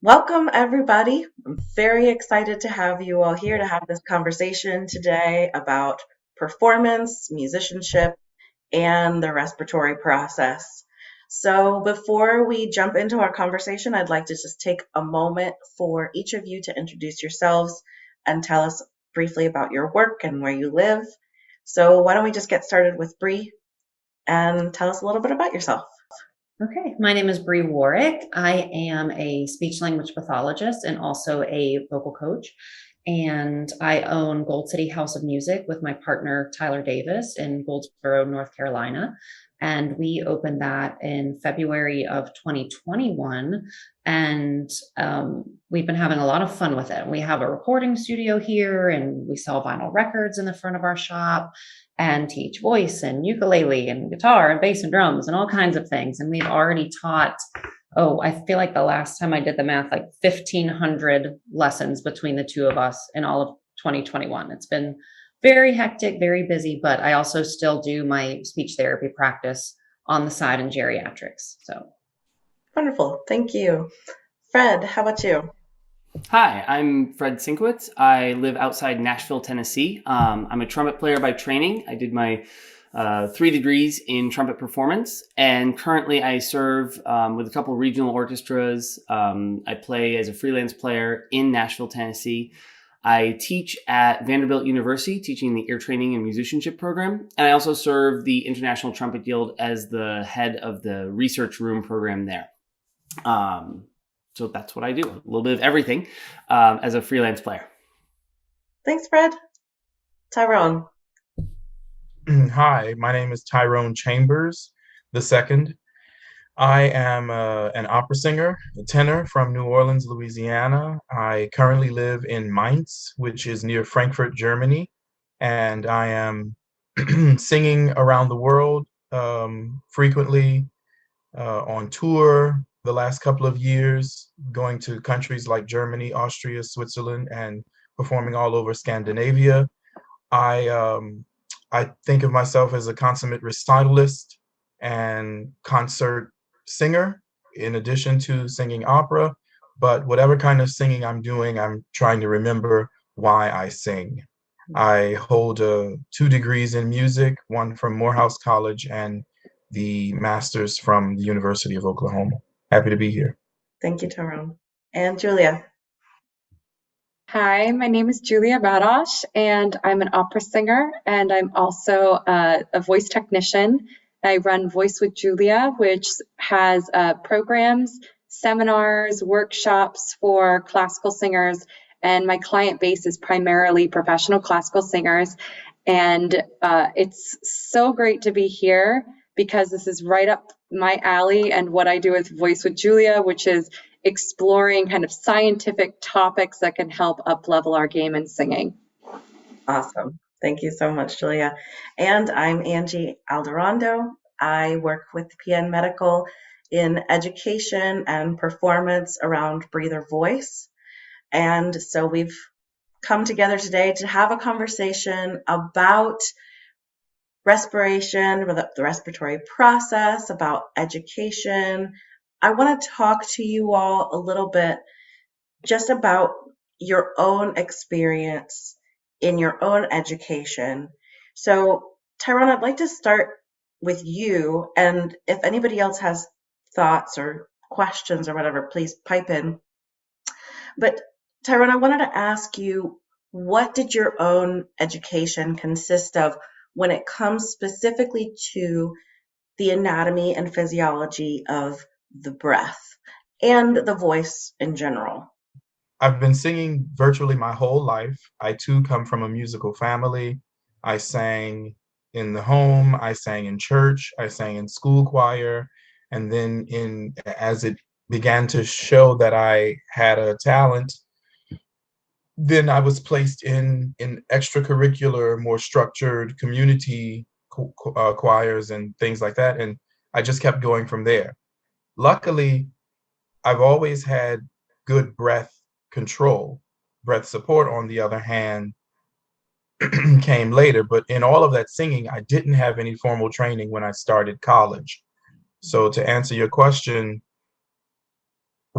Welcome, everybody. I'm very excited to have you all here to have this conversation today about performance, musicianship, and the respiratory process. So, before we jump into our conversation, I'd like to just take a moment for each of you to introduce yourselves and tell us briefly about your work and where you live. So, why don't we just get started with Bree and tell us a little bit about yourself? Okay, my name is Brienne Worek. I am a speech language pathologist and also a vocal coach. And I own Gold City House of Music with my partner, Tyler Davis, in Goldsboro, North Carolina. And we opened that in February of 2021. And we've been having a lot of fun with it. We have a recording studio here, and we sell vinyl records in the front of our shop and teach voice and ukulele and guitar and bass and drums and all kinds of things. And we've already taught, I feel like the last time I did the math, like 1,500 lessons between the two of us in all of 2021. It's been very hectic, very busy, but I also still do my speech therapy practice on the side in geriatrics. So Wonderful. Thank you. Fred, how about you? Hi, I'm Fred Sienkiewicz. I live outside Nashville, Tennessee. I'm a trumpet player by training. I did my 3 degrees in trumpet performance, and currently I serve with a couple of regional orchestras. I play as a freelance player in Nashville, Tennessee. I teach at Vanderbilt University, teaching the ear training and musicianship program, and I also serve the International Trumpet Guild as the head of the research room program there. So that's what I do, a little bit of everything as a freelance player. Thanks, Fred. Tyrone. Hi, my name is Tyrone Chambers II. I am an opera singer, a tenor from New Orleans, Louisiana. I currently live in Mainz, which is near Frankfurt, Germany, and I am singing around the world frequently on tour the last couple of years, going to countries like Germany, Austria, Switzerland, and performing all over Scandinavia. I think of myself as a consummate recitalist and concert singer, in addition to singing opera. But whatever kind of singing I'm doing, I'm trying to remember why I sing. I hold 2 degrees in music, one from Morehouse College and the master's from the University of Oklahoma. Happy to be here. Thank you, Tyrone. And Julia. Hi, my name is Julia Radosz, and I'm an opera singer, and I'm also a voice technician. I run Voice with Julia, which has programs, seminars, workshops for classical singers, and my client base is primarily professional classical singers. And it's so great to be here because this is right up my alley and what I do with Voice with Julia, which is exploring kind of scientific topics that can help up-level our game in singing. Awesome. Thank you so much, Julia. And I'm Angie Alderondo. I work with PN Medical in education and performance around breather voice. And so we've come together today to have a conversation about respiration, the respiratory process, about education. I want to talk to you all a little bit just about your own experience in your own education. So, Tyrone, I'd like to start with you, and if anybody else has thoughts or questions or whatever, please pipe in. But Tyrone, I wanted to ask you, what did your own education consist of when it comes specifically to the anatomy and physiology of the breath and the voice in general? I've been singing virtually my whole life. I too come from a musical family. I sang in the home, I sang in church, I sang in school choir, and then as it began to show that I had a talent, then I was placed in extracurricular, more structured community choirs and things like that, and I just kept going from there. Luckily, I've always had good breath control. Breath support, on the other hand, came later, but in all of that singing, I didn't have any formal training when I started college. So to answer your question,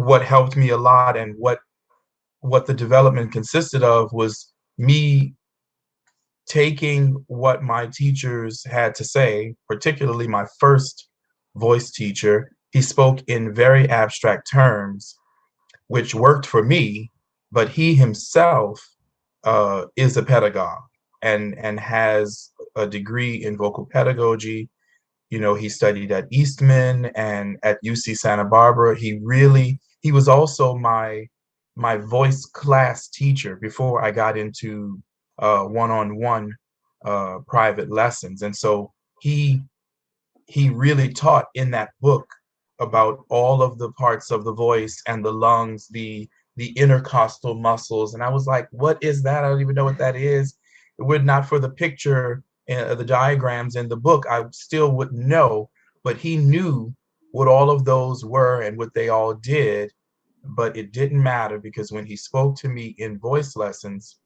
what helped me a lot, and what the development consisted of, was me taking what my teachers had to say, particularly my first voice teacher. He spoke in very abstract terms, which worked for me, but he himself is a pedagogue and has a degree in vocal pedagogy. He studied at Eastman and at UC Santa Barbara. He was also my voice class teacher before I got into one-on-one private lessons. And so he really taught in that book about all of the parts of the voice and the lungs, the intercostal muscles. And I was like, what is that? I don't even know what that is. Were it not for the picture, the diagrams in the book, I still wouldn't know. But he knew what all of those were and what they all did. But it didn't matter, because when he spoke to me in voice lessons,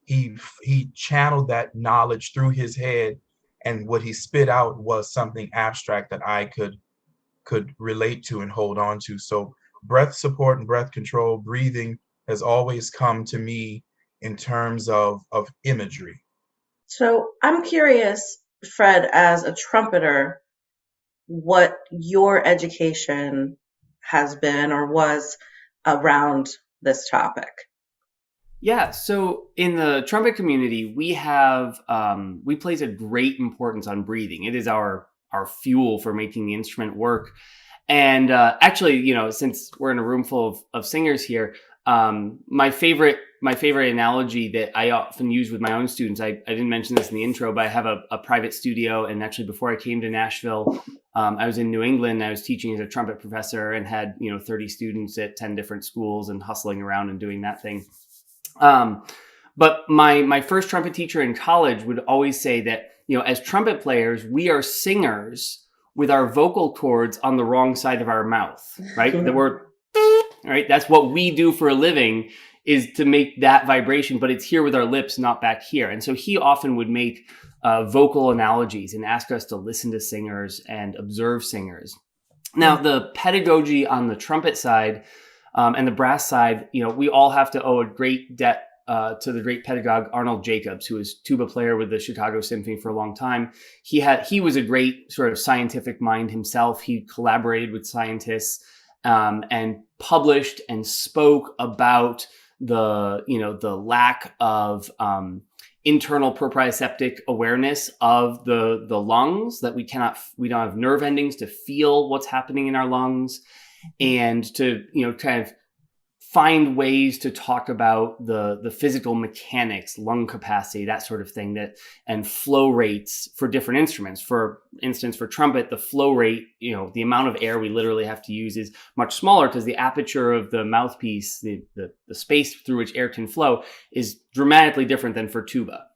he channeled that knowledge through his head, and what he spit out was something abstract that I could relate to and hold on to. So breath support and breath control, breathing, has always come to me in terms of imagery. So I'm curious, Fred, as a trumpeter, what your education has been or was around this topic. Yeah, so in the trumpet community, we place a great importance on breathing. It is our fuel for making the instrument work. And actually, since we're in a room full of singers here, my favorite analogy that I often use with my own students, I didn't mention this in the intro, but I have a private studio. And actually, before I came to Nashville, I was in New England. I was teaching as a trumpet professor and had 30 students at 10 different schools and hustling around and doing that thing. But my first trumpet teacher in college would always say that, as trumpet players, we are singers with our vocal cords on the wrong side of our mouth, right? That we're, right? That's what we do for a living, is to make that vibration, but it's here with our lips, not back here. And so he often would make vocal analogies and ask us to listen to singers and observe singers. Now, the pedagogy on the trumpet side and the brass side, we all have to owe a great debt to the great pedagogue Arnold Jacobs, who was tuba player with the Chicago Symphony for a long time. He was a great sort of scientific mind himself. He collaborated with scientists and published and spoke about the lack of internal proprioceptic awareness of the lungs, that we don't have nerve endings to feel what's happening in our lungs, and to kind of find ways to talk about the physical mechanics, lung capacity, that sort of thing, and flow rates for different instruments. For instance, for trumpet, the flow rate, the amount of air we literally have to use is much smaller, because the aperture of the mouthpiece, the space through which air can flow, is dramatically different than for tuba.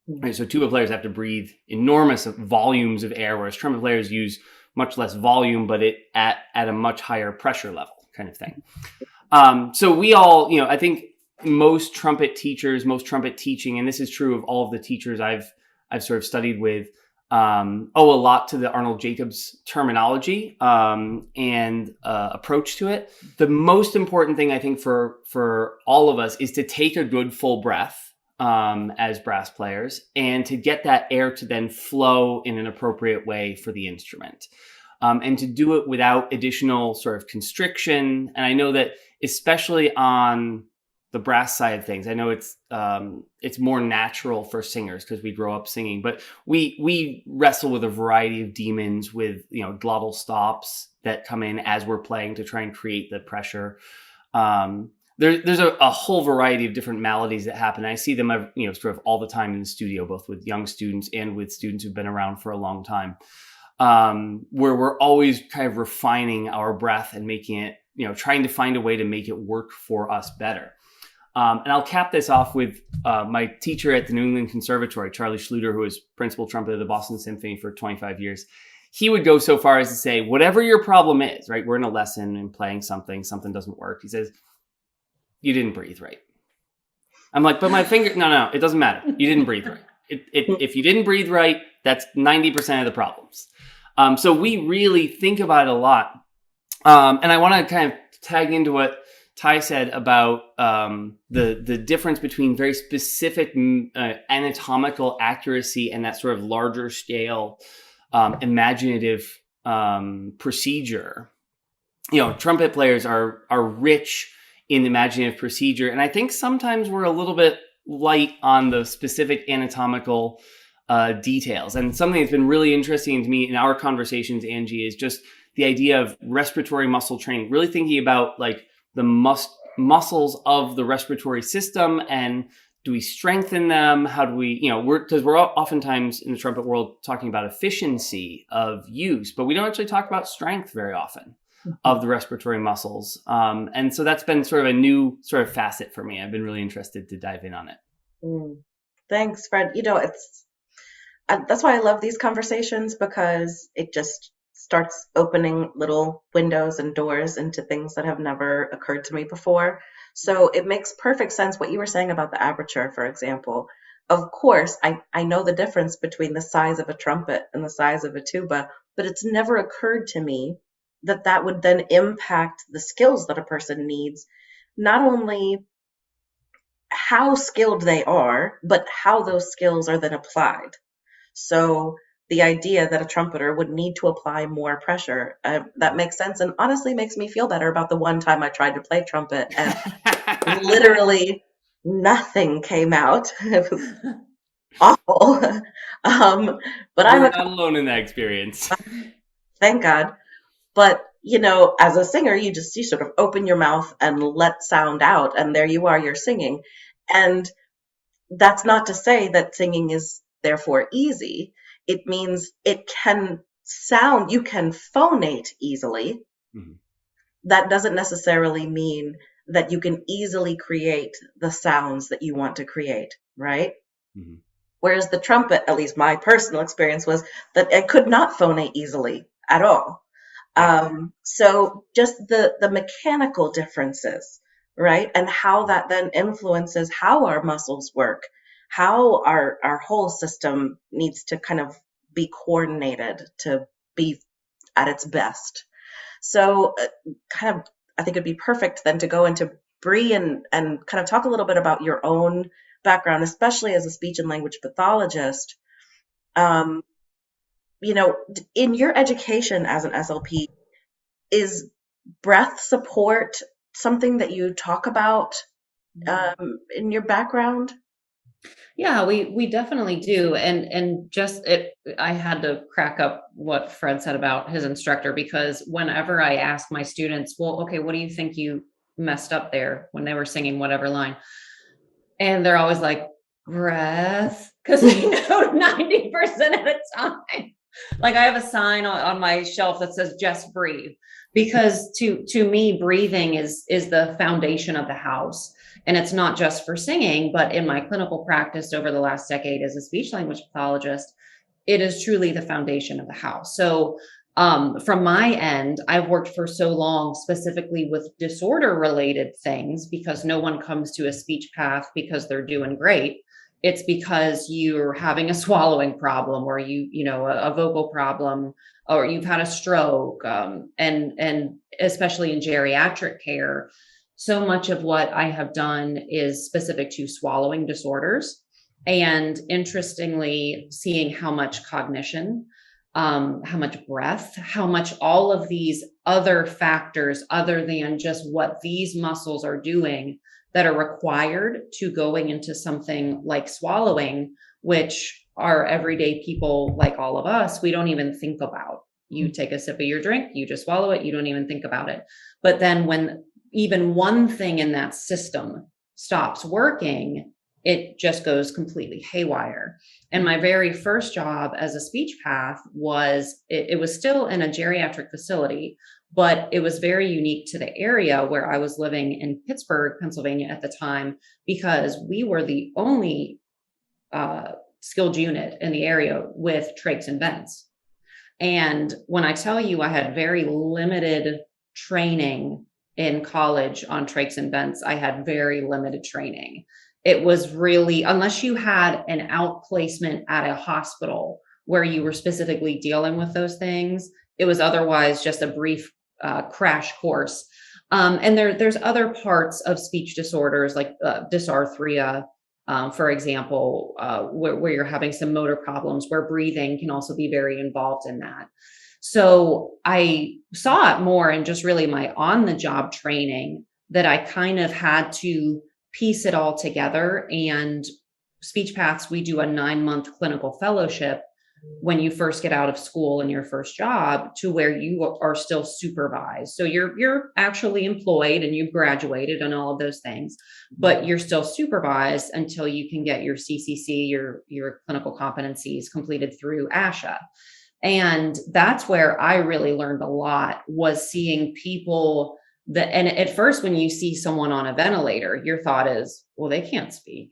Right? So tuba players have to breathe enormous volumes of air, whereas trumpet players use much less volume, but it at a much higher pressure level, kind of thing. So we all, I think most trumpet teachers, most trumpet teaching, and this is true of all of the teachers I've sort of studied with, owe a lot to the Arnold Jacobs terminology and approach to it. The most important thing, I think, for all of us is to take a good full breath as brass players, and to get that air to then flow in an appropriate way for the instrument. And to do it without additional sort of constriction. And I know that especially on the brass side of things, I know it's more natural for singers because we grow up singing, but we wrestle with a variety of demons with, glottal stops that come in as we're playing to try and create the pressure. There's a whole variety of different maladies that happen. I see them, sort of all the time in the studio, both with young students and with students who've been around for a long time. Where we're always kind of refining our breath and making it, trying to find a way to make it work for us better. And I'll cap this off with my teacher at the New England Conservatory, Charlie Schluter, who was principal trumpeter of the Boston Symphony for 25 years. He would go so far as to say, whatever your problem is, right? We're in a lesson and playing something doesn't work. He says, you didn't breathe right. I'm like, but my finger, no, it doesn't matter. You didn't breathe right. If you didn't breathe right, that's 90% of the problems. So we really think about it a lot. And I want to kind of tag into what Ty said about the difference between very specific anatomical accuracy and that sort of larger scale imaginative procedure. Trumpet players are rich in imaginative procedure, and I think sometimes we're a little bit light on the specific anatomical details. And something that's been really interesting to me in our conversations, Angie, is just the idea of respiratory muscle training, really thinking about like the muscles of the respiratory system, and do we strengthen them? How do we, because we're oftentimes in the trumpet world talking about efficiency of use, but we don't actually talk about strength very often of the respiratory muscles. And so that's been sort of a new sort of facet for me. I've been really interested to dive in on it. Thanks, Fred. That's why I love these conversations, because it just starts opening little windows and doors into things that have never occurred to me before. So it makes perfect sense what you were saying about the aperture, for example. Of course, I know the difference between the size of a trumpet and the size of a tuba, but it's never occurred to me that would then impact the skills that a person needs, not only how skilled they are, but how those skills are then applied. So the idea that a trumpeter would need to apply more pressure, that makes sense, and honestly makes me feel better about the one time I tried to play trumpet and literally nothing came out. It was awful. But I'm not alone in that experience. Thank God. But, as a singer, you sort of open your mouth and let sound out, and there you are, you're singing. And that's not to say that singing is therefore easy. It means it can sound, you can phonate easily. Mm-hmm. That doesn't necessarily mean that you can easily create the sounds that you want to create, right? Mm-hmm. Whereas the trumpet, at least my personal experience, was that I could not phonate easily at all. So just the mechanical differences, right? And how that then influences how our muscles work, how our whole system needs to kind of be coordinated to be at its best. So I think it'd be perfect then to go into Brie and kind of talk a little bit about your own background, especially as a speech and language pathologist. In your education as an SLP, is breath support something that you talk about in your background? Yeah, we definitely do. And I had to crack up what Fred said about his instructor, because whenever I ask my students, well, okay, what do you think you messed up there when they were singing whatever line? And they're always like, breath, because they know 90% of the time. Like, I have a sign on my shelf that says just breathe, because to me, breathing is the foundation of the house. And it's not just for singing, but in my clinical practice over the last decade as a speech language pathologist, it is truly the foundation of the house. So from my end, I've worked for so long specifically with disorder related things, because no one comes to a speech path because they're doing great. It's because you're having a swallowing problem, or a vocal problem, or you've had a stroke, and especially in geriatric care, so much of what I have done is specific to swallowing disorders. And interestingly, seeing how much cognition, how much breath, how much all of these other factors other than just what these muscles are doing that are required to going into something like swallowing, which our everyday people, like all of us, we don't even think about. You take a sip of your drink, you just swallow it, you don't even think about it. But then when even one thing in that system stops working, it just goes completely haywire. And my very first job as a speech path was, it was still in a geriatric facility, but it was very unique to the area where I was living in Pittsburgh, Pennsylvania at the time, because we were the only skilled unit in the area with trachs and vents. And when I tell you I had very limited training in college on trachs and vents, I had very limited training. It was really, unless you had an outplacement at a hospital where you were specifically dealing with those things, it was otherwise just a brief crash course. And there's other parts of speech disorders like dysarthria, for example, where you're having some motor problems, where breathing can also be very involved in that. So I saw it more in just really my on-the-job training, that I kind of had to piece it all together. And Speech Paths, we do a 9-month clinical fellowship when you first get out of school in your first job, to where you are still supervised. So you're actually employed and you've graduated and all of those things, but you're still supervised until you can get your CCC, your clinical competencies completed through ASHA. And that's where I really learned a lot, was seeing people and at first, when you see someone on a ventilator, your thought is, well, they can't speak.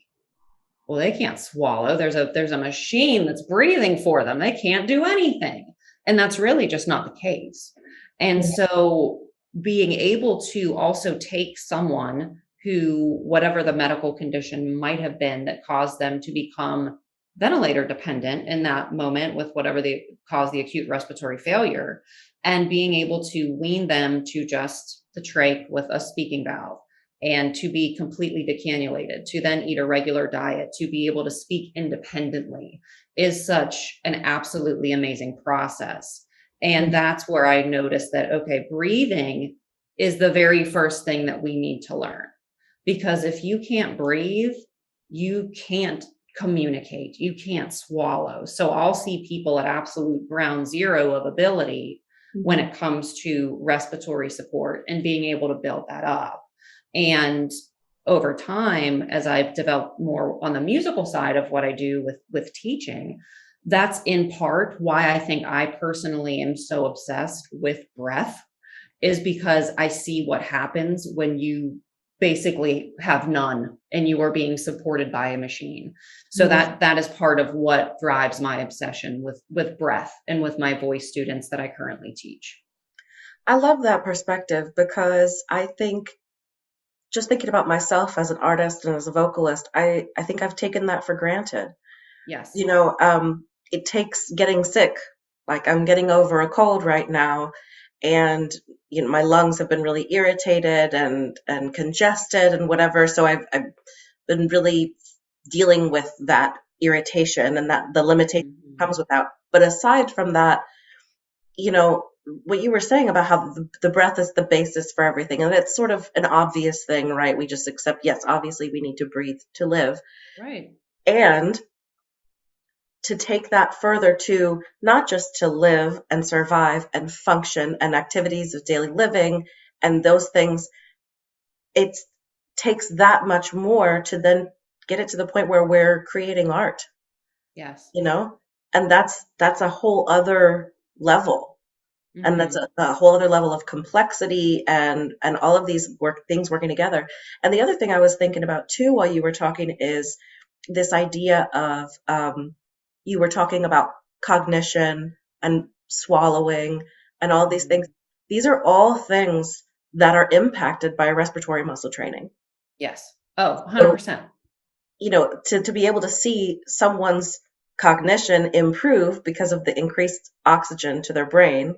Well, they can't swallow. There's a machine that's breathing for them. They can't do anything. And that's really just not the case. And so being able to also take someone who, whatever the medical condition might have been that caused them to become ventilator dependent in that moment, with whatever they caused the acute respiratory failure, and being able to wean them to just the trach with a speaking valve, and to be completely decannulated, to then eat a regular diet, to be able to speak independently, is such an absolutely amazing process. And that's where I noticed that, okay, breathing is the very first thing that we need to learn. Because if you can't breathe, you can't communicate, you can't swallow. So I'll see people at absolute ground zero of ability when it comes to respiratory support and being able to build that up. And over time, as I've developed more on the musical side of what I do with teaching, that's in part why I think I personally am so obsessed with breath, is because I see what happens when you basically have none and you are being supported by a machine. So that is part of what drives my obsession with breath and with my voice students that I currently teach. I love that perspective, because I think, just thinking about myself as an artist and as a vocalist, I think I've taken that for granted. Yes. It takes getting sick. Like, I'm getting over a cold right now, and my lungs have been really irritated and congested and whatever. So I've been really dealing with that irritation, and that the limitation comes with that. But aside from that, what you were saying about how the breath is the basis for everything, and it's sort of an obvious thing, right? We just accept, yes, obviously we need to breathe to live. Right. And to take that further to not just to live and survive and function and activities of daily living and those things, it takes that much more to then get it to the point where we're creating art. Yes. And that's a whole other level. And that's a whole other level of complexity and all of these things working together. And the other thing I was thinking about too while you were talking is this idea of, you were talking about cognition and swallowing and all these things. These are all things that are impacted by respiratory muscle training. Yes. Oh, 100%. So, to be able to see someone's cognition improve because of the increased oxygen to their brain,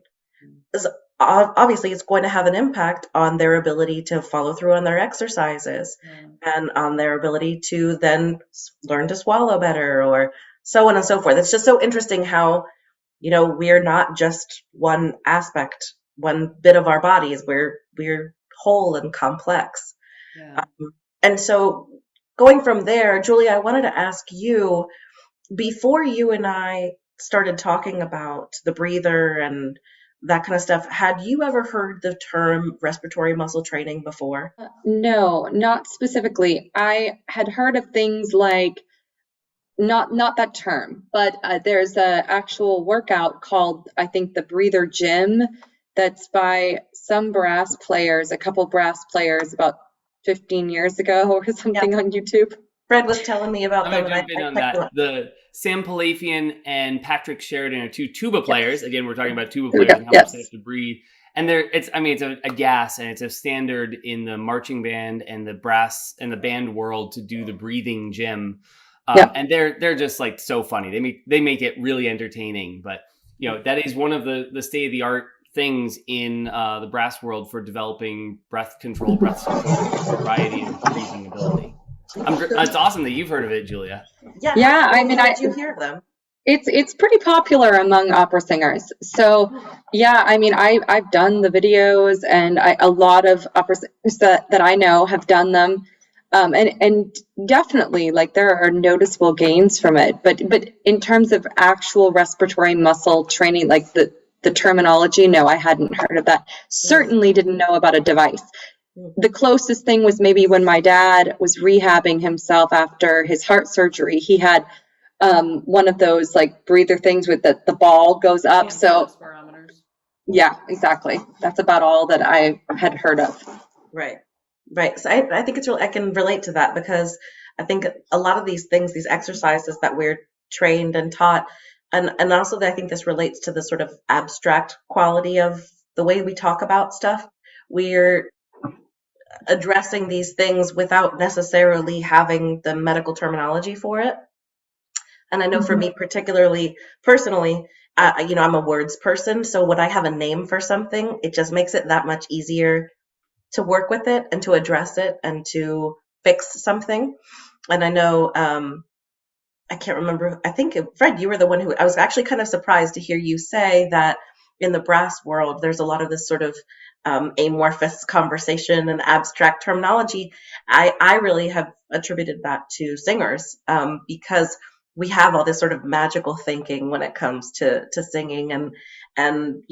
is obviously it's going to have an impact on their ability to follow through on their exercises and on their ability to then learn to swallow better, or so on and so forth. It's just so interesting how, we're not just one aspect, one bit of our bodies. We're whole and complex. Yeah. And so going from there, Julia, I wanted to ask you, before you and I started talking about the breather and that kind of stuff, had you ever heard the term respiratory muscle training before? No, not specifically. I had heard of things like, not that term, but there's a actual workout called, I think, the breather gym, that's by some brass players, a couple brass players about 15 years ago or something on YouTube. Fred was telling me about them. I'm going to jump in on that. The Sam Palafian and Patrick Sheridan are two tuba players. Yes. Again, we're talking about tuba players and how much they have to breathe. And it's a gas, and it's a standard in the marching band and the brass and the band world to do the breathing gym. And they're just so funny. They make it really entertaining. But that is one of the state of the art things in the brass world for developing breath control, variety, and breathing ability. It's awesome that you've heard of it, Julia. Yeah. I mean, did you hear of them? It's pretty popular among opera singers. So yeah, I mean, I've done the videos, and a lot of opera singers that I know have done them. And definitely, like, there are noticeable gains from it. But in terms of actual respiratory muscle training, like the terminology, no, I hadn't heard of that. Certainly didn't know about a device. The closest thing was maybe when my dad was rehabbing himself after his heart surgery. He had one of those like breather things with the ball goes up. So yeah, exactly. That's about all that I had heard of. Right. So I think it's really, I can relate to that, because I think a lot of these things, these exercises that we're trained and taught, and also I think this relates to the sort of abstract quality of the way we talk about stuff. We're addressing these things without necessarily having the medical terminology for it. And I know for me, particularly personally, I'm a words person. So when I have a name for something, it just makes it that much easier to work with it and to address it and to fix something. And I know, I can't remember, I think, Fred, you were the one who, I was actually kind of surprised to hear you say that in the brass world, there's a lot of this sort of amorphous conversation and abstract terminology. I really have attributed that to singers, because we have all this sort of magical thinking when it comes to singing, and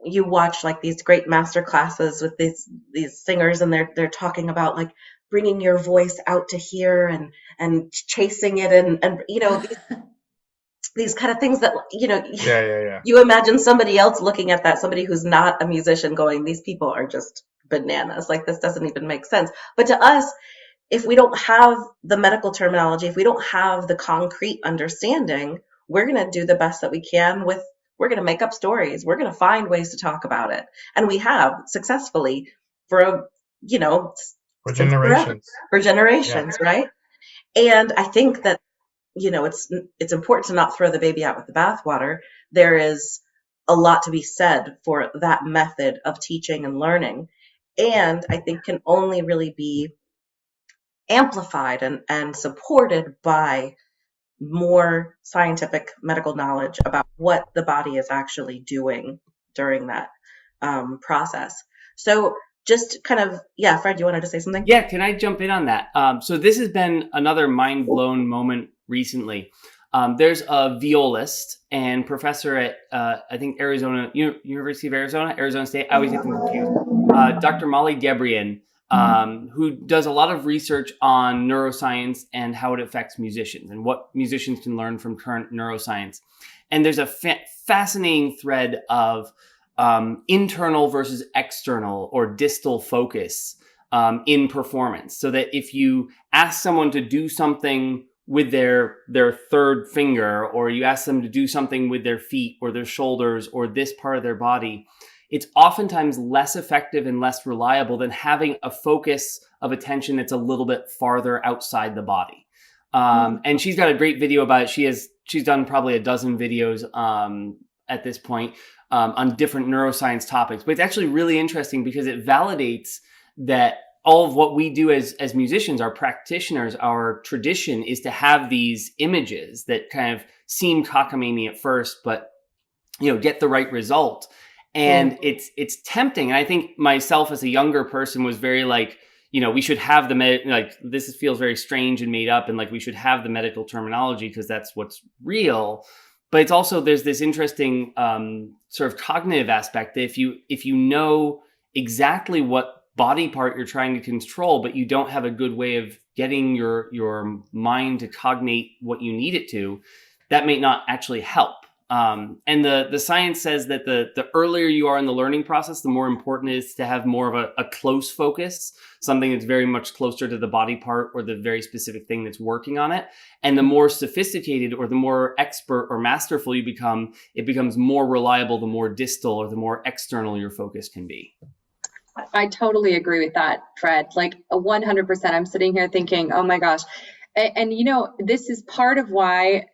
you watch like these great master classes with these singers, and they're talking about like bringing your voice out to here and chasing it, and these kind of things that you imagine somebody else looking at that, somebody who's not a musician, going, these people are just bananas, like this doesn't even make sense. But to us, if we don't have the medical terminology, if we don't have the concrete understanding, we're going to do the best that we can we're going to make up stories. We're going to find ways to talk about it. And we have successfully for generations. Right? And I think that, it's important to not throw the baby out with the bathwater. There is a lot to be said for that method of teaching and learning. And I think can only really be amplified and supported by more scientific medical knowledge about what the body is actually doing during that process. So just kind of, Fred, you wanted to say something? Yeah, can I jump in on that? So this has been another mind-blown moment recently. There's a violist and professor at, I think, Arizona, University of Arizona State. I always get them confused. Dr. Molly Gebrian, who does a lot of research on neuroscience and how it affects musicians and what musicians can learn from current neuroscience. And there's a fascinating thread of internal versus external or distal focus in performance. So that if you ask someone to do something with their third finger, or you ask them to do something with their feet or their shoulders or this part of their body, it's oftentimes less effective and less reliable than having a focus of attention that's a little bit farther outside the body. And she's got a great video about it. She's done probably a dozen videos at this point on different neuroscience topics. But it's actually really interesting because it validates that all of what we do as musicians, our practitioners, our tradition is to have these images that kind of seem cockamamie at first, but get the right result. And it's tempting. And I think myself as a younger person was very like, we should have this feels very strange and made up, and like we should have the medical terminology because that's what's real. But it's also, there's this interesting sort of cognitive aspect that if you know exactly what body part you're trying to control, but you don't have a good way of getting your mind to cognate what you need it to, that may not actually help. And the science says that the earlier you are in the learning process, the more important it is to have more of a close focus, something that's very much closer to the body part or the very specific thing that's working on it. And the more sophisticated or the more expert or masterful you become, it becomes more reliable the more distal or the more external your focus can be. I totally agree with that, Fred. Like 100%. I'm sitting here thinking, oh my gosh. And this is part of why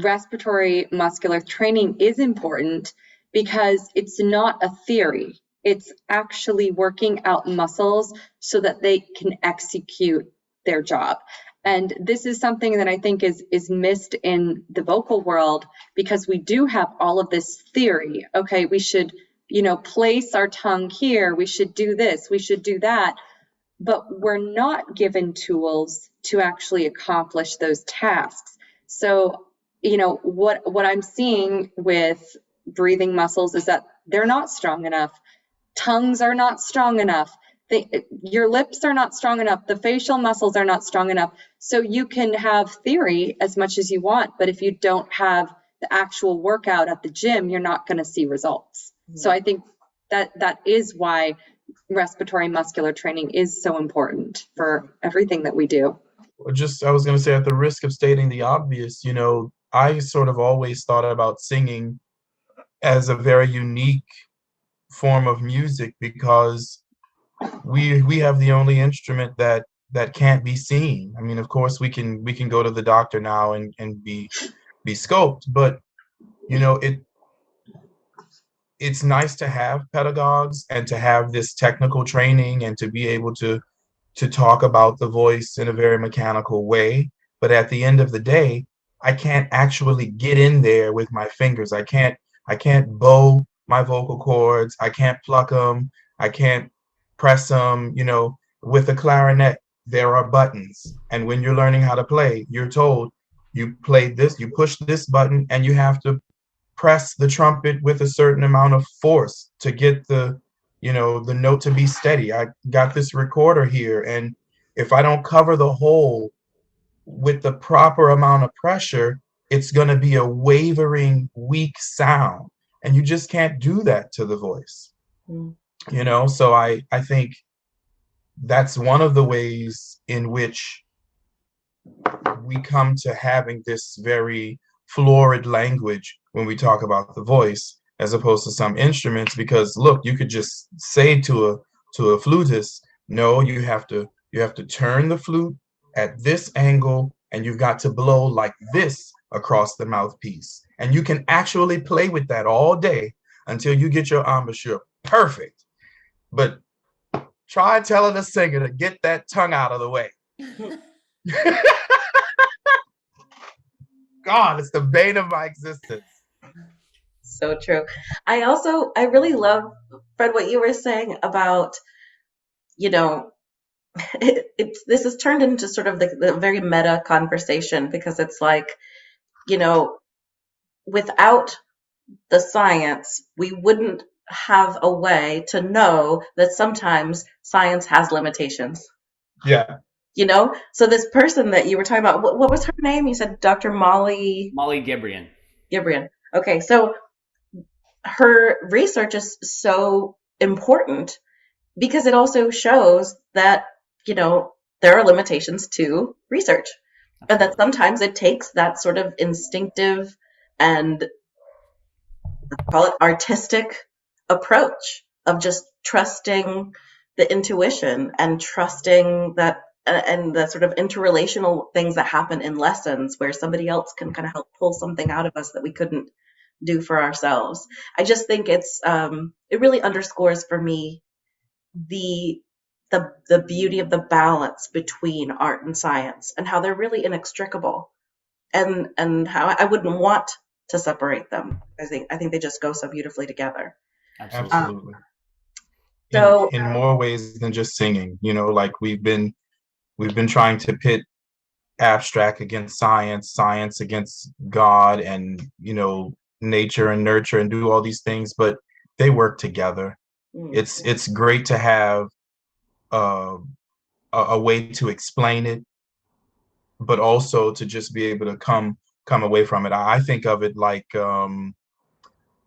respiratory muscular training is important, because it's not a theory. It's actually working out muscles so that they can execute their job. And this is something that I think is missed in the vocal world, because we do have all of this theory. Okay, we should, place our tongue here. We should do this. We should do that. But we're not given tools to actually accomplish those tasks. So, what I'm seeing with breathing muscles is that they're not strong enough. Tongues are not strong enough. Your lips are not strong enough. The facial muscles are not strong enough. So you can have theory as much as you want, but if you don't have the actual workout at the gym, you're not going to see results. Mm-hmm. So I think that is why respiratory muscular training is so important for everything that we do. I was going to say, at the risk of stating the obvious, I sort of always thought about singing as a very unique form of music, because we have the only instrument that can't be seen. I mean, of course, we can go to the doctor now and be scoped, but it's nice to have pedagogues and to have this technical training and to be able to talk about the voice in a very mechanical way. But at the end of the day, I can't actually get in there with my fingers. I can't bow my vocal cords. I can't pluck them. I can't press them. With a clarinet, there are buttons. And when you're learning how to play, you're told you play this, you push this button, and you have to press the trumpet with a certain amount of force to get the note to be steady. I got this recorder here, and if I don't cover the hole with the proper amount of pressure, it's going to be a wavering, weak sound. And you just can't do that to the voice. So I think that's one of the ways in which we come to having this very florid language when we talk about the voice, as opposed to some instruments. Because look, you could just say to a flutist, no, you have to turn the flute at this angle, and you've got to blow like this across the mouthpiece. And you can actually play with that all day until you get your embouchure perfect. But try telling a singer to get that tongue out of the way. God, it's the bane of my existence. So true. I really love, Fred, what you were saying about, this has turned into sort of the very meta conversation, because it's like, without the science, we wouldn't have a way to know that sometimes science has limitations. Yeah. So this person that you were talking about, what was her name? You said Dr. Molly Gebrian. Okay, so her research is so important because it also shows that, there are limitations to research. And that sometimes it takes that sort of instinctive and, let's call it, artistic approach of just trusting the intuition and trusting that, and the sort of interrelational things that happen in lessons where somebody else can kind of help pull something out of us that we couldn't do for ourselves. I just think it really underscores for me the beauty of the balance between art and science, and how they're really inextricable, and how I wouldn't want to separate them. I think they just go so beautifully together. Absolutely. So in more ways than just singing, like we've been trying to pit abstract against science against God, and nature and nurture, and do all these things, but they work together. It's great to have a way to explain it, but also to just be able to come away from it. I think of it like a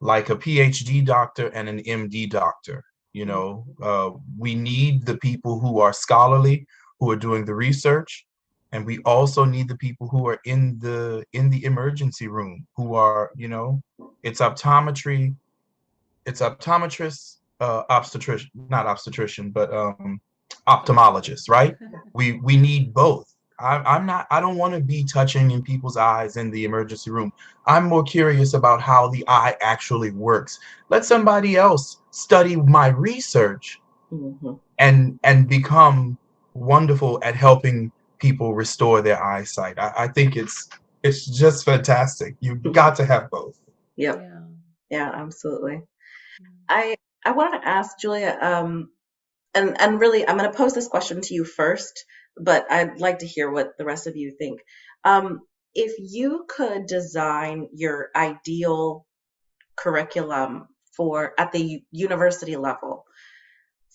PhD doctor and an MD doctor. We need the people who are scholarly, who are doing the research, and we also need the people who are in the emergency room, who are, it's optometrists, not obstetrician, but ophthalmologists, right? We need both. I don't want to be touching in people's eyes in the emergency room. I'm more curious about how the eye actually works. Let somebody else study my research Mm-hmm. and become wonderful at helping people restore their eyesight. I think it's just fantastic. You've got to have both. Yep. Yeah. Yeah, absolutely. I wanted to ask Julia, and really, I'm going to pose this question to you first, but I'd like to hear what the rest of you think. If you could design your ideal curriculum for at the university level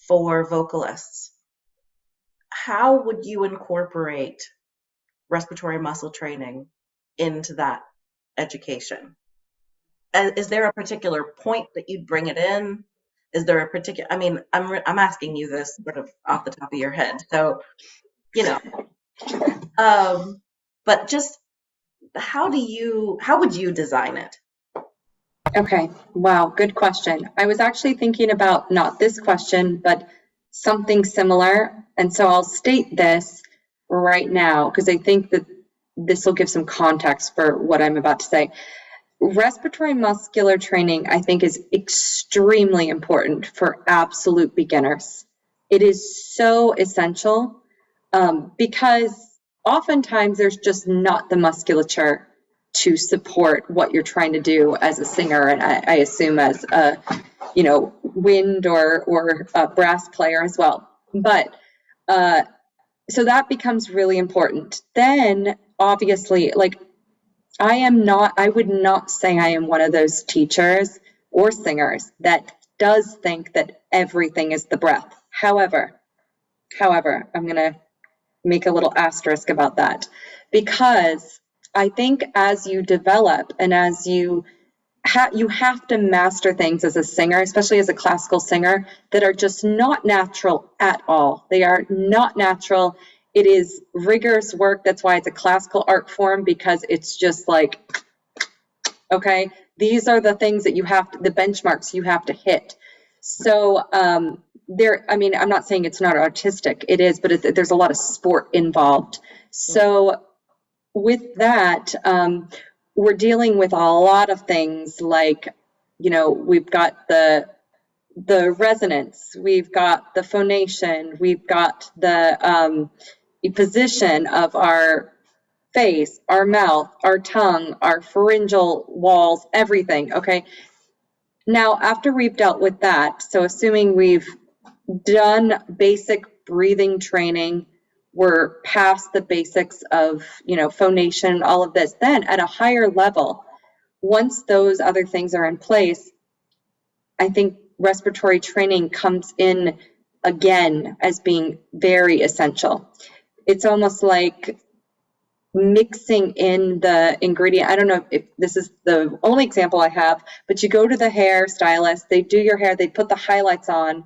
for vocalists, how would you incorporate respiratory muscle training into that education? And is there a particular point that you'd bring it in? Is there a particular, I mean, I'm asking you this sort of off the top of your head. So, you know, but just how would you design it? Okay, wow, good question. I was actually thinking about not this question, but something similar. And so I'll state this right now because I think that this will give some context for what I'm about to say. Respiratory muscular training, I think, is extremely important for absolute beginners. It is so essential because oftentimes there's just not the musculature to support what you're trying to do as a singer, and I assume as a, wind or a brass player as well. But so that becomes really important. Then, obviously, like I would not say I am one of those teachers or singers that does think that everything is the breath. However, I'm going to make a little asterisk about that because I think as you develop and as you have to master things as a singer, especially as a classical singer, that are just not natural at all. They are not natural. It is rigorous work. That's why it's a classical art form, because it's just like, okay, these are the things that the benchmarks you have to hit. So I'm not saying it's not artistic. It is, but there's a lot of sport involved. So with that, we're dealing with a lot of things like, we've got the resonance, we've got the phonation, we've got the position of our face, our mouth, our tongue, our pharyngeal walls, everything, okay? Now, after we've dealt with that, so assuming we've done basic breathing training, we're past the basics of, phonation, all of this, then at a higher level, once those other things are in place, I think respiratory training comes in again as being very essential. It's almost like mixing in the ingredient. I don't know if this is the only example I have, but you go to the hair stylist, they do your hair, they put the highlights on,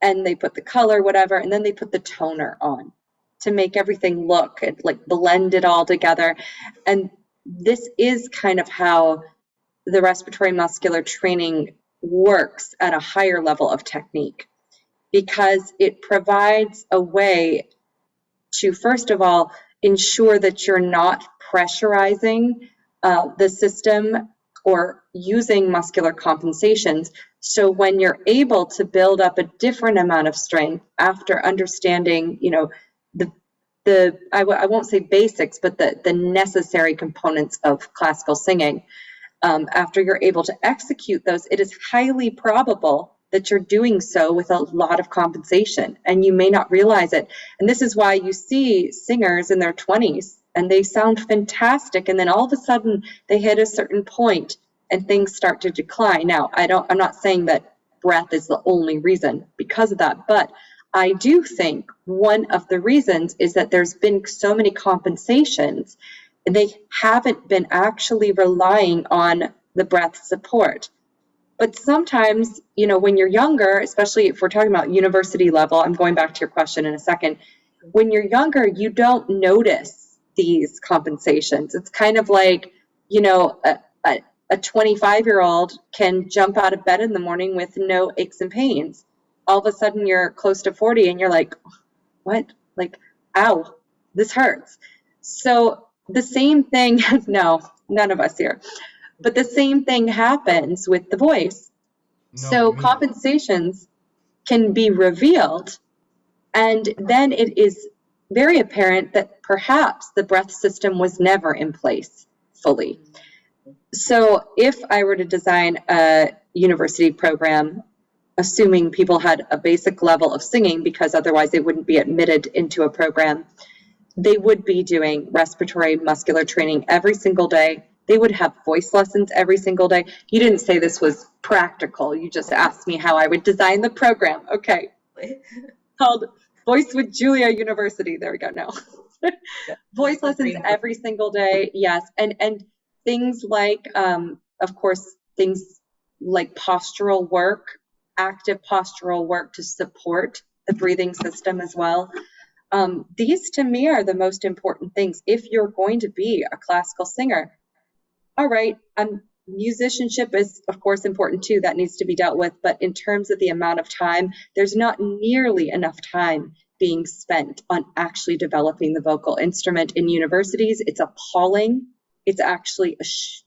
and they put the color, whatever, and then they put the toner on to make everything look and like blend it all together. And this is kind of how the respiratory muscular training works at a higher level of technique, because it provides a way to, first of all, ensure that you're not pressurizing the system or using muscular compensations. So when you're able to build up a different amount of strength after understanding, I won't say basics, but the necessary components of classical singing, after you're able to execute those, it is highly probable that you're doing so with a lot of compensation, and you may not realize it. And this is why you see singers in their 20s and they sound fantastic, and then all of a sudden they hit a certain point and things start to decline. Now, I'm not saying that breath is the only reason because of that, but I do think one of the reasons is that there's been so many compensations, and they haven't been actually relying on the breath support. But sometimes, when you're younger, especially if we're talking about university level, I'm going back to your question in a second, when you're younger, you don't notice these compensations. It's kind of like, a 25-year-old can jump out of bed in the morning with no aches and pains. All of a sudden you're close to 40 and you're like, what? Like, ow, this hurts. So the same thing, no, none of us here, but the same thing happens with the voice. No, So me. compensations can be revealed, and then it is very apparent that perhaps the breath system was never in place fully. So if I were to design a university program, assuming people had a basic level of singing, because otherwise they wouldn't be admitted into a program, they would be doing respiratory muscular training every single day. They would have voice lessons every single day. You didn't say this was practical. You just asked me how I would design the program. Okay. Called Voice with Julia University. There we go. No. Voice lessons every single day. Yes. And things like, of course, things like postural work, active postural work to support the breathing system as well. These to me are the most important things if you're going to be a classical singer. All right, musicianship is of course important too, that needs to be dealt with, but in terms of the amount of time, there's not nearly enough time being spent on actually developing the vocal instrument in universities. It's appalling. It's actually,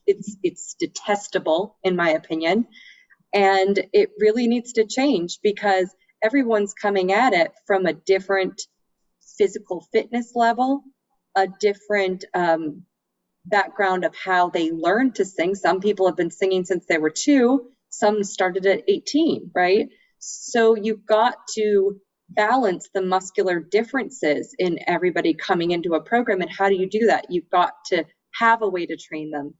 it's detestable in my opinion. And it really needs to change because everyone's coming at it from a different physical fitness level, a different background of how they learned to sing. Some people have been singing since they were 2, some started at 18, right? So you've got to balance the muscular differences in everybody coming into a program. And how do you do that? You've got to have a way to train them.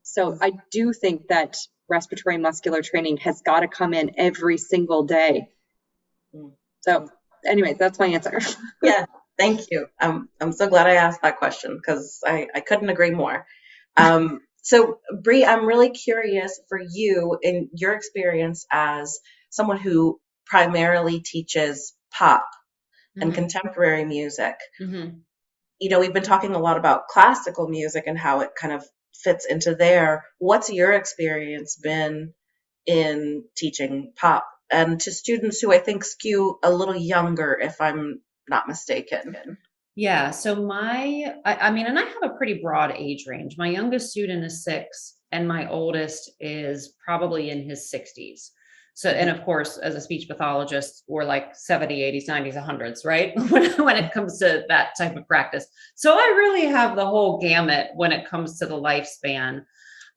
So I do think that respiratory muscular training has got to come in every single day. So anyways, that's my answer. Yeah, thank you. I'm so glad I asked that question because I couldn't agree more. So Brie, I'm really curious for you in your experience as someone who primarily teaches pop and contemporary music. You know, we've been talking a lot about classical music and how it kind of fits into there. What's your experience been in teaching pop and to students who I think skew a little younger, if I'm not mistaken? Yeah, so I mean, and I have a pretty broad age range. My youngest student is 6 and my oldest is probably in his 60s. So, and of course, as a speech pathologist, we're like 70s, 80s, 90s, 100s, right? when it comes to that type of practice. So I really have the whole gamut when it comes to the lifespan.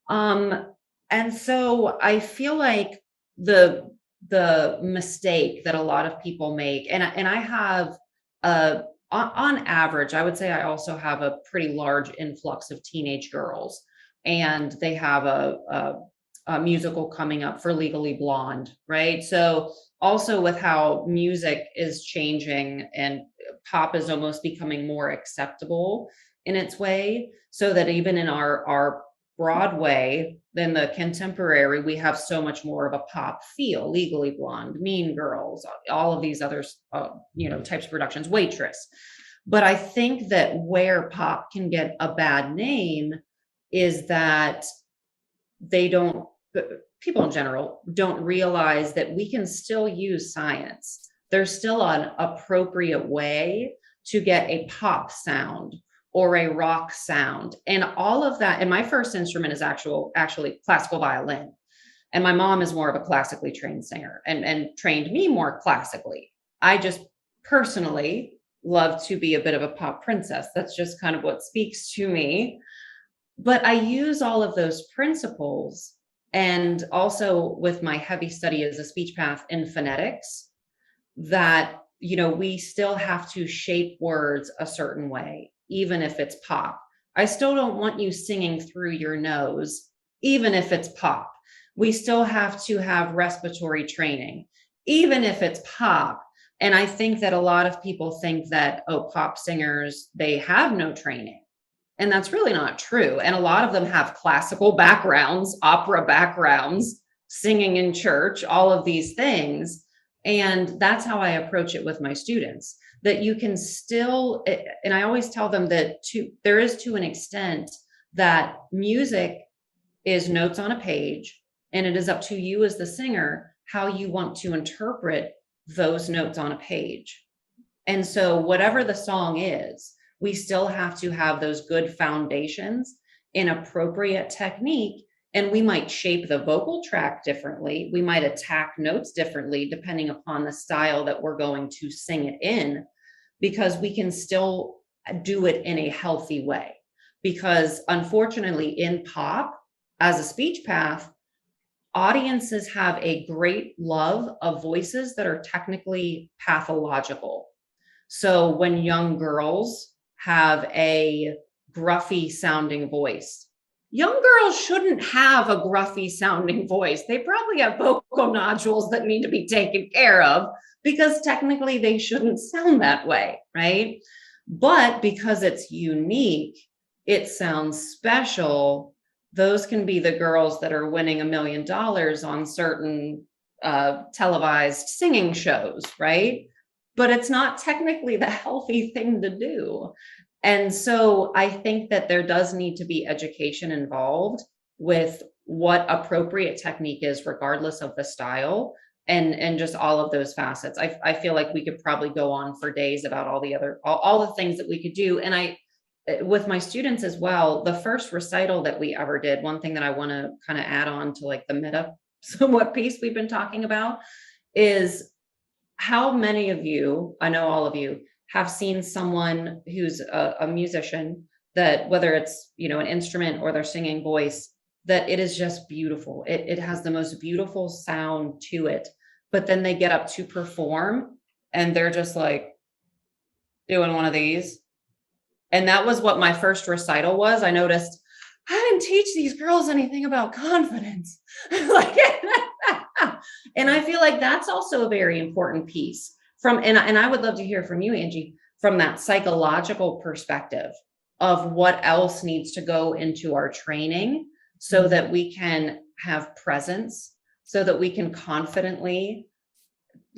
And so I feel like the mistake that a lot of people make, and I have on average, I would say I also have a pretty large influx of teenage girls, and they have a musical coming up for Legally Blonde, right? So also with how music is changing and pop is almost becoming more acceptable in its way, so that even in our Broadway, then the contemporary, we have so much more of a pop feel. Legally Blonde, Mean Girls, all of these other types of productions, Waitress. But I think that where pop can get a bad name is that people in general don't realize that we can still use science. There's still an appropriate way to get a pop sound or a rock sound and all of that. And my first instrument is actually classical violin. And my mom is more of a classically trained singer and trained me more classically. I just personally love to be a bit of a pop princess. That's just kind of what speaks to me. But I use all of those principles, and also with my heavy study as a speech path in phonetics, that, we still have to shape words a certain way, even if it's pop. I still don't want you singing through your nose, even if it's pop. We still have to have respiratory training, even if it's pop. And I think that a lot of people think that, pop singers, they have no training. And that's really not true. And a lot of them have classical backgrounds, opera backgrounds, singing in church, all of these things. And that's how I approach it with my students, that you can still, and I always tell them that there is to an extent that music is notes on a page, and it is up to you as the singer how you want to interpret those notes on a page. And so whatever the song is, we still have to have those good foundations in appropriate technique. And we might shape the vocal tract differently. We might attack notes differently depending upon the style that we're going to sing it in, because we can still do it in a healthy way. Because unfortunately, in pop, as a speech path, audiences have a great love of voices that are technically pathological. So when young girls have a gruffy sounding voice, young girls shouldn't have a gruffy sounding voice. They probably have vocal nodules that need to be taken care of, because technically they shouldn't sound that way, right? But because it's unique, it sounds special. Those can be the girls that are winning $1 million on certain televised singing shows, right? But it's not technically the healthy thing to do. And so I think that there does need to be education involved with what appropriate technique is, regardless of the style, and just all of those facets. I feel like we could probably go on for days about all the things that we could do. And with my students as well, the first recital that we ever did, one thing that I want to kind of add on to like the meta somewhat piece we've been talking about, is how many of you, I know all of you, have seen someone who's a musician, that whether it's, an instrument or their singing voice, that it is just beautiful. It has the most beautiful sound to it, but then they get up to perform and they're just like doing one of these. And that was what my first recital was. I noticed I didn't teach these girls anything about confidence. And I feel like that's also a very important piece and I would love to hear from you, Angie, from that psychological perspective of what else needs to go into our training so that we can have presence, so that we can confidently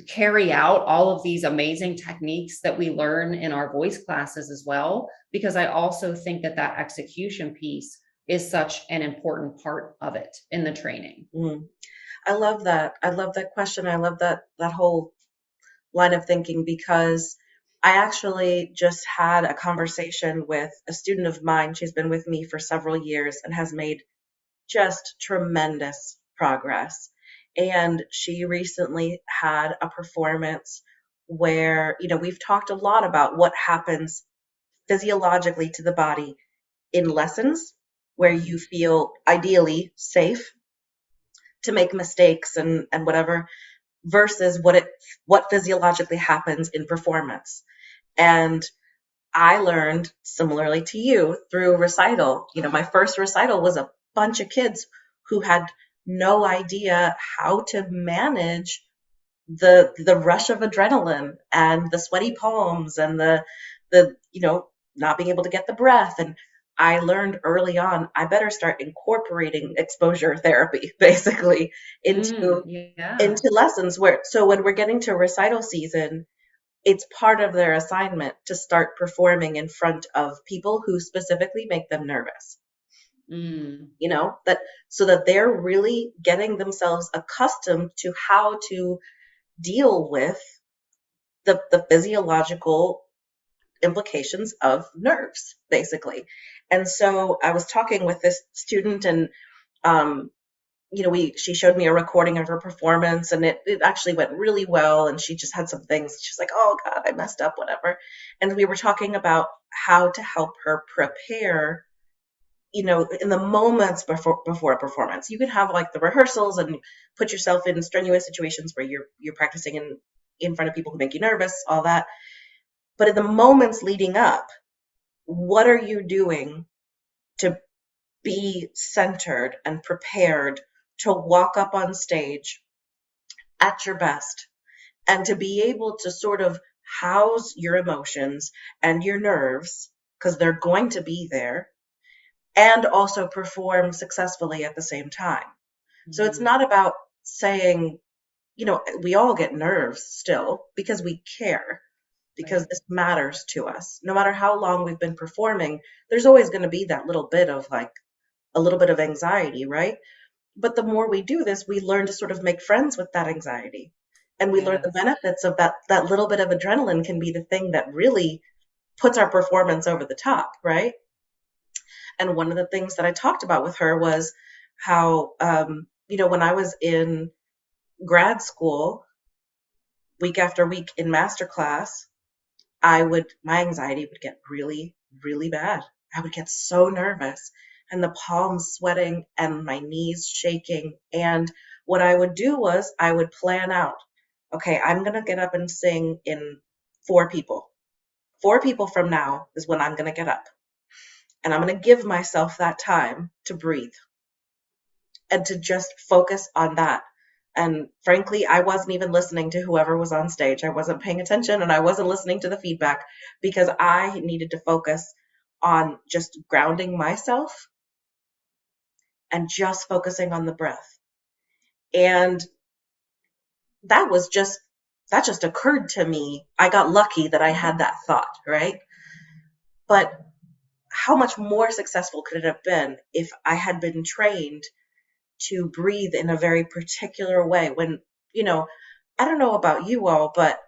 carry out all of these amazing techniques that we learn in our voice classes as well, because I also think that execution piece is such an important part of it in the training. I love that. I love that question. I love that whole line of thinking, because I actually just had a conversation with a student of mine. She's been with me for several years and has made just tremendous progress. And she recently had a performance where, we've talked a lot about what happens physiologically to the body in lessons where you feel ideally safe to make mistakes and whatever, versus what physiologically happens in performance. And I learned, similarly to you, through recital. My first recital was a bunch of kids who had no idea how to manage the rush of adrenaline and the sweaty palms and the not being able to get the breath. And I learned early on, I better start incorporating exposure therapy basically into lessons so when we're getting to recital season, it's part of their assignment to start performing in front of people who specifically make them nervous. That so that they're really getting themselves accustomed to how to deal with the physiological implications of nerves, basically. And so I was talking with this student, and she showed me a recording of her performance, and it actually went really well. And she just had some things. She's like, "Oh God, I messed up," whatever. And we were talking about how to help her prepare. In the moments before a performance, you can have like the rehearsals and put yourself in strenuous situations where you're practicing in front of people who make you nervous, all that. But in the moments leading up, what are you doing to be centered and prepared to walk up on stage at your best and to be able to sort of house your emotions and your nerves, because they're going to be there, and also perform successfully at the same time? So it's not about saying, we all get nerves still because we care, because this matters to us. No matter how long we've been performing, there's always going to be that little bit of a little bit of anxiety, right? But the more we do this, we learn to sort of make friends with that anxiety. And we learn the benefits of that little bit of adrenaline can be the thing that really puts our performance over the top, right? And one of the things that I talked about with her was how, when I was in grad school, week after week in master class, my anxiety would get really, really bad. I would get so nervous and the palms sweating and my knees shaking. And what I would do was I would plan out, okay, I'm going to get up and sing in 4 people. 4 people from now is when I'm going to get up. And I'm going to give myself that time to breathe and to just focus on that. And frankly, I wasn't even listening to whoever was on stage. I wasn't paying attention and I wasn't listening to the feedback because I needed to focus on just grounding myself and just focusing on the breath. And that just occurred to me. I got lucky that I had that thought, right? But how much more successful could it have been if I had been trained to breathe in a very particular way? When, I don't know about you all, but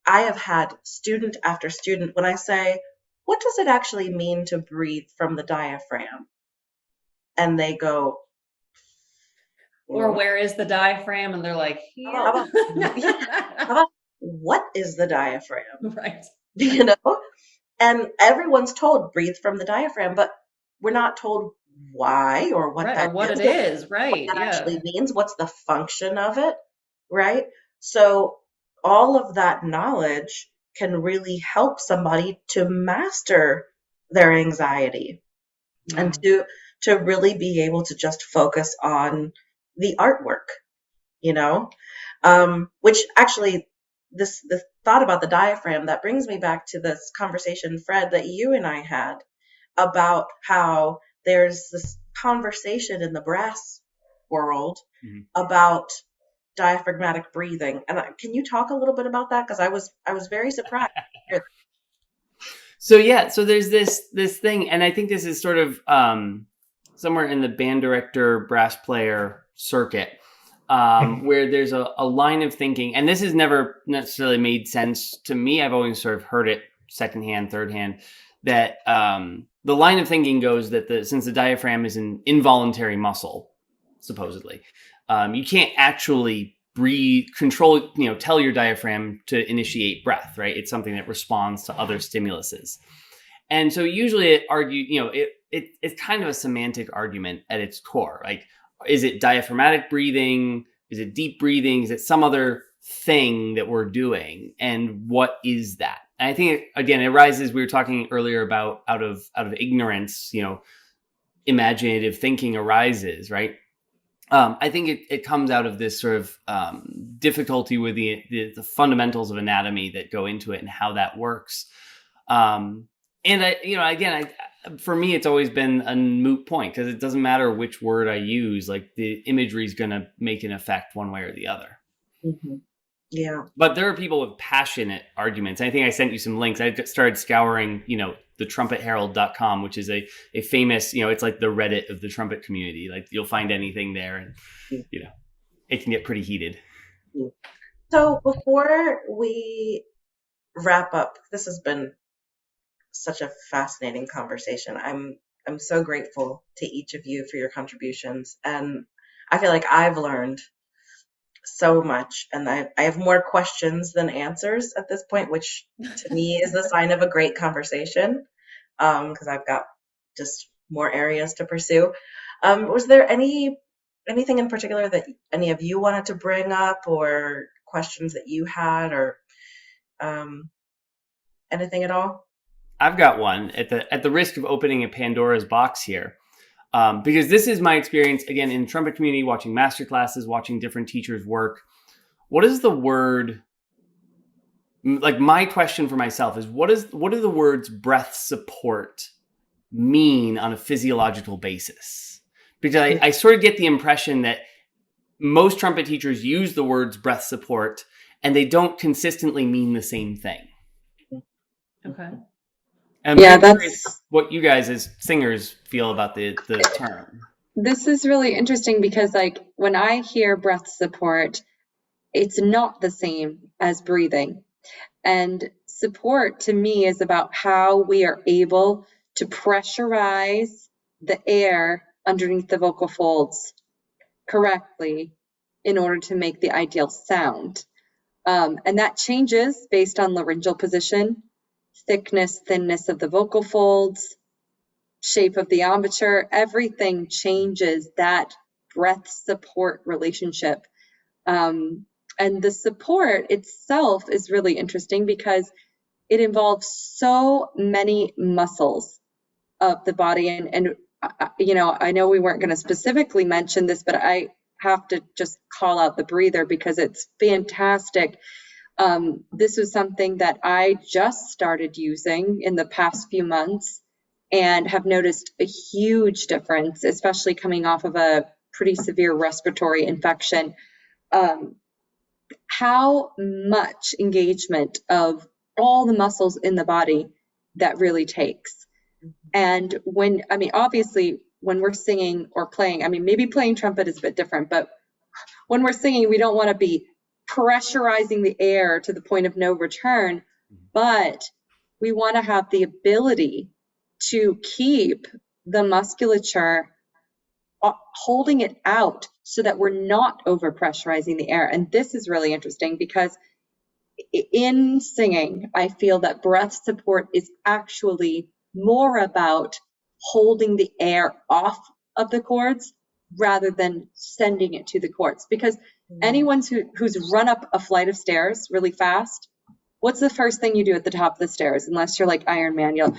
I have had student after student, when I say, what does it actually mean to breathe from the diaphragm? And they go, or where is the diaphragm? And they're like, how about, what is the diaphragm? Right. And everyone's told breathe from the diaphragm, but we're not told why or what that what is, it is, right? What that actually means, what's the function of it, right? So all of that knowledge can really help somebody to master their anxiety and to really be able to just focus on the artwork, which actually the thought about the diaphragm, that brings me back to this conversation, Fred, that you and I had about how there's this conversation in the brass world about diaphragmatic breathing. And can you talk a little bit about that? Because I was very surprised. So there's this thing, and I think this is sort of somewhere in the band director, brass player circuit, where there's a line of thinking, and this has never necessarily made sense to me. I've always sort of heard it secondhand, thirdhand, that the line of thinking goes that since the diaphragm is an involuntary muscle, supposedly, you can't actually breathe, control, tell your diaphragm to initiate breath, right? It's something that responds to other stimuluses. And so usually it's kind of a semantic argument at its core. Like, is it diaphragmatic breathing? Is it deep breathing? Is it some other thing that we're doing? And what is that? And I think, again, it arises, we were talking earlier about out of ignorance, imaginative thinking arises, right? I think it comes out of this sort of difficulty with the fundamentals of anatomy that go into it and how that works. And for me, it's always been a moot point because it doesn't matter which word I use. Like, the imagery is going to make an effect one way or the other. Mm-hmm. Yeah. But there are people with passionate arguments. I think I sent you some links. I started scouring, the trumpetherald.com, which is a famous, it's like the Reddit of the trumpet community. Like, you'll find anything there, and, it can get pretty heated. So before we wrap up, this has been such a fascinating conversation. I'm so grateful to each of you for your contributions, and I feel like I've learned so much, and I have more questions than answers at this point, which to me is the sign of a great conversation, because I've got just more areas to pursue. Was there anything in particular that any of you wanted to bring up, or questions that you had, or anything at all? I've got one at the risk of opening a Pandora's box here. Because this is my experience, again, in the trumpet community, watching master classes, watching different teachers work. What is the word, like, my question for myself is, what do the words breath support mean on a physiological basis? Because I sort of get the impression that most trumpet teachers use the words breath support, and they don't consistently mean the same thing. Okay. And that's what you guys as singers feel about the term. This is really interesting because, like, when I hear breath support, it's not the same as breathing. And support to me is about how we are able to pressurize the air underneath the vocal folds correctly in order to make the ideal sound. And that changes based on laryngeal position, thickness, thinness of the vocal folds, shape of the embouchure. Everything changes that breath support relationship. And the support itself is really interesting because it involves so many muscles of the body. And you know, I know we weren't going to specifically mention this, but I have to just call out the breather because it's fantastic. This was something that I just started using in the past few months and have noticed a huge difference, especially coming off of a pretty severe respiratory infection. How much engagement of all the muscles in the body that really takes. And when, I mean, obviously, when we're singing or playing, I mean, maybe playing trumpet is a bit different, but when we're singing, we don't want to be pressurizing the air to the point of no return, but we want to have the ability to keep the musculature holding it out so that we're not over pressurizing the air. And this is really interesting because in singing, I feel that breath support is actually more about holding the air off of the cords rather than sending it to the cords. Because anyone who's run up a flight of stairs really fast, what's the first thing you do at the top of the stairs? Unless you're like Iron Man, you'll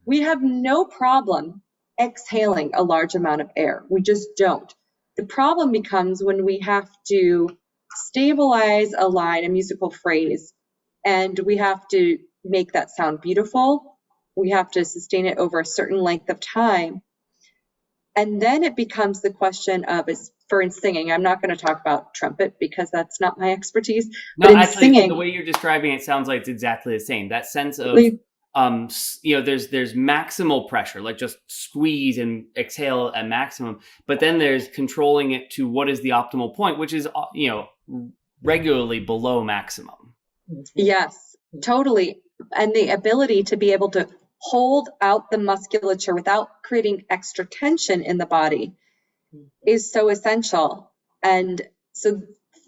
we have no problem exhaling a large amount of air. We just don't. The problem becomes when we have to stabilize a line, a musical phrase, and we have to make that sound beautiful. We have to sustain it over a certain length of time. And then it becomes the question of, for in singing, I'm not going to talk about trumpet because that's not my expertise. No, but in actually, singing, the way you're describing it sounds like it's exactly the same. That sense of, you know, there's maximal pressure, like just squeeze and exhale at maximum. But then there's controlling it to what is the optimal point, which is, you know, regularly below maximum. Yes, totally. And the ability to be able to hold out the musculature without creating extra tension in the body is so essential. And so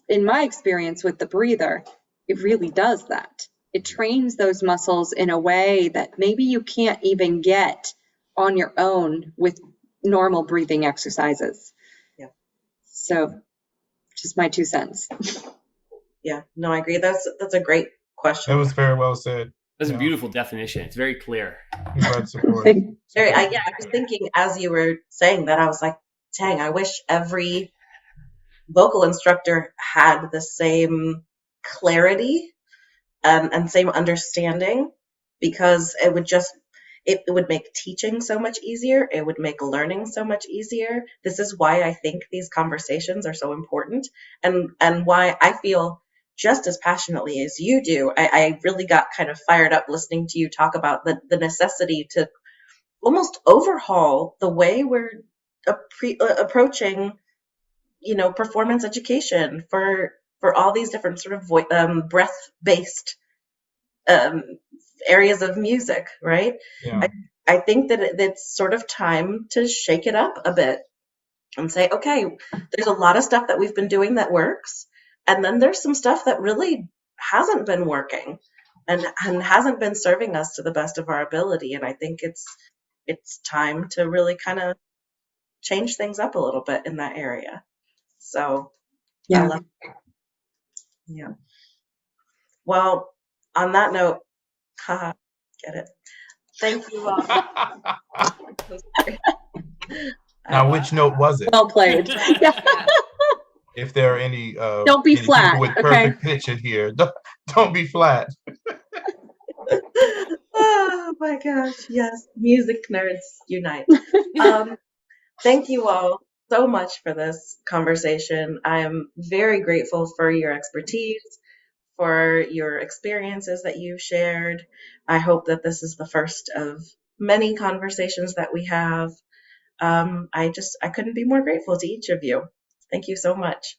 in my experience with the breather, it really does that. It trains those muscles in a way that maybe you can't even get on your own with normal breathing exercises. Yeah. So just my 2 cents. Yeah, no, I agree. That's a great question. That was very well said. That's a beautiful definition. It's very clear. Breath support. I was thinking as you were saying that, I was like, dang, I wish every vocal instructor had the same clarity and same understanding, because it would just, it would make teaching so much easier. It would make learning so much easier. This is why I think these conversations are so important, and why I feel just as passionately as you do. I really got kind of fired up listening to you talk about the necessity to almost overhaul the way we're approaching, you know, performance education for all these different sort of breath-based areas of music, right? Yeah. I think that it's sort of time to shake it up a bit and say, okay, there's a lot of stuff that we've been doing that works, and then there's some stuff that really hasn't been working and hasn't been serving us to the best of our ability. And I think it's time to really kind of change things up a little bit in that area. So Yeah. I love it. Yeah. Well, on that note, haha, get it. Thank you all. Now, which note was it? Well played. Yeah. If there are any Don't be any flat, people with perfect pitch in here, don't be flat. Oh my gosh, yes, music nerds unite. Thank you all so much for this conversation. I am very grateful for your expertise, for your experiences that you've shared. I hope that this is the first of many conversations that we have. I couldn't be more grateful to each of you. Thank you so much.